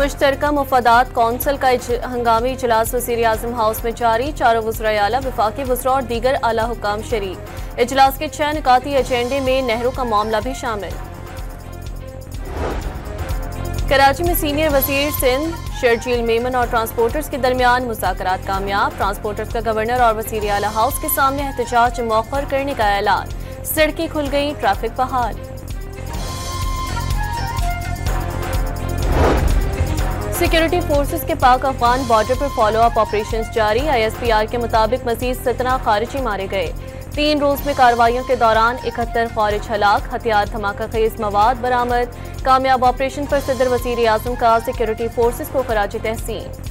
मुश्तरका मुफादात council का हंगामी इजलास वज़ीर-ए-आज़म हाउस में जारी। चारों वज़राए आला, वफाकी वज़रा और दीगर आला हुक्काम शरीक। इजलास के 6 निकाती एजेंडे में नहरों का मामला भी शामिल। कराची में सीनियर वज़ीर सिंध शर्जील मेमन और ट्रांसपोर्टर्स के दरमियान मुज़ाकरात कामयाब। ट्रांसपोर्टर्स का गवर्नर और वज़ीर आला हाउस के सामने एहतजाज मौखर करने का ऐलान। सड़कें खुल गई, ट्रैफिक बहाल। सिक्योरिटी फोर्सेस के पाक अफगान बॉर्डर पर फॉलो अप ऑपरेशंस जारी। ISPR के मुताबिक मजीद 17 खारिजी मारे गए। 3 रोज में कार्रवाइयों के दौरान 71 खारिज हलाक। हथियार, धमाका खेज मवाद बरामद। कामयाब ऑपरेशन पर सदर वज़ीर-ए-आज़म का सिक्योरिटी फोर्सेस को खराज तहसीन।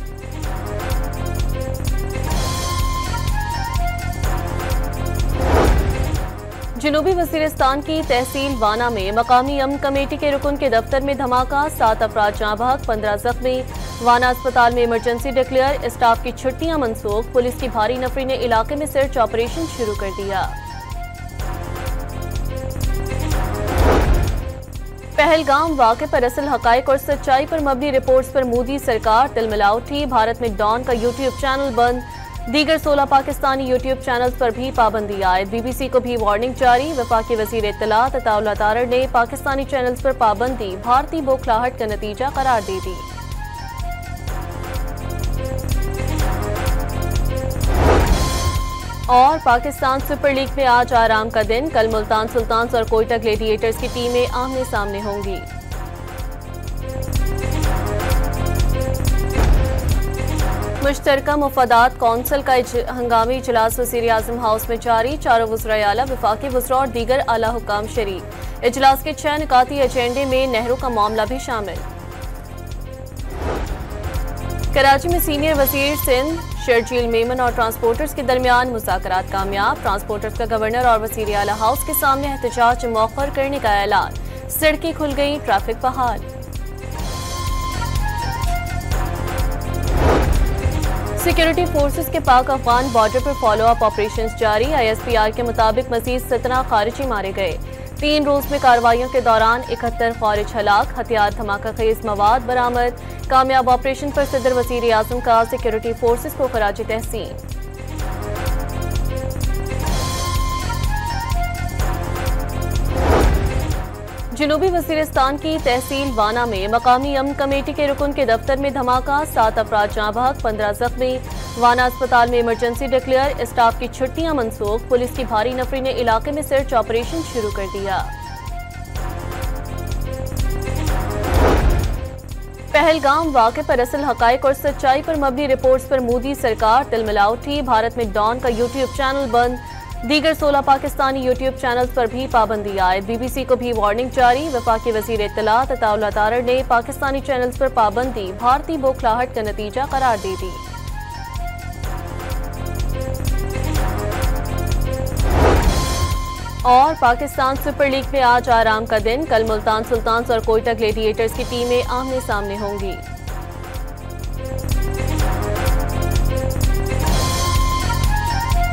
जनूबी वज़ीरिस्तान की तहसील वाना में मकामी अमन कमेटी के रुकन के दफ्तर में धमाका। 7 अफराद जाँ बहक, 15 जख्मी। वाना अस्पताल में इमरजेंसी डिक्लेयर। स्टाफ की छुट्टियां मनसूख। पुलिस की भारी नफरी ने इलाके में सर्च ऑपरेशन शुरू कर दिया। पहलगाम वाक़े पर असल हकायक और सच्चाई पर मबनी रिपोर्ट्स पर मोदी सरकार तिलमिला उठी। भारत में डॉन का यूट्यूब चैनल बंद। दीगर 16 पाकिस्तानी यूट्यूब चैनल्स पर भी पाबंदी आयद। BBC को भी वार्निंग जारी। वफाकी वज़ीर इत्तलात अताउल्लाह तारड़ ने पाकिस्तानी चैनल्स पर पाबंदी भारतीय बौखलाहट का नतीजा करार दे दी। और पाकिस्तान सुपर लीग में आज आराम का दिन। कल मुल्तान सुल्तान्स और कोयटा ग्लेडिएटर्स की टीमें आमने सामने होंगी। मुश्तरका मुफादात कौंसिल का हंगामी इजलास वज़ीर-ए-आज़म हाउस में जारी। चारों वज़राए आला, वफाकी वज़रा और दीगर आला हुक्काम शरीक। इजलास के 6 निकाती एजेंडे में नहरों का मामला भी शामिल। कराची में सीनियर वज़ीर सिंध शर्जील मेमन और ट्रांसपोर्टर्स के दरमियान मुज़ाकरात कामयाब। ट्रांसपोर्टर्स का गवर्नर और वज़ीर आला हाउस के सामने एहतजाज मौखर करने का ऐलान। सड़कें खुल गई, ट्रैफिक बहाल। सिक्योरिटी फोर्सेस के पाक अफगान बॉर्डर पर फॉलो अप ऑपरेशंस जारी। ISPR के मुताबिक मजीद 17 खारिजी मारे गए। 3 रोज में कार्रवाइयों के दौरान 71 खारिज हलाक। हथियार, धमाका खेज मवाद बरामद। कामयाब ऑपरेशन पर सदर वज़ीर-ए-आज़म का सिक्योरिटी फोर्सेस को खराज तहसीन। जनूबी वज़ीरिस्तान की तहसील वाना में मकामी अमन कमेटी के रुकन के दफ्तर में धमाका। 7 अफराद जाँ बहक, 15 जख्मी। वाना अस्पताल में इमरजेंसी डिक्लेयर। स्टाफ की छुट्टियां मनसूख। पुलिस की भारी नफरी ने इलाके में सर्च ऑपरेशन शुरू कर दिया। पहलगाम वाक़े पर असल हकायक और सच्चाई पर मबनी रिपोर्ट्स पर मोदी सरकार तिलमिला उठी। भारत में डॉन का यूट्यूब चैनल बंद। दीगर 16 पाकिस्तानी यूट्यूब चैनल्स पर भी पाबंदी आयद। BBC को भी वार्निंग जारी। वफाकी वज़ीर इत्तलात अताउल्लाह तारड़ ने पाकिस्तानी चैनल्स पर पाबंदी भारतीय बौखलाहट का नतीजा करार दे दी। और पाकिस्तान सुपर लीग में आज आराम का दिन। कल मुल्तान सुल्तान्स और कोयटा ग्लेडिएटर्स की टीमें आमने सामने होंगी।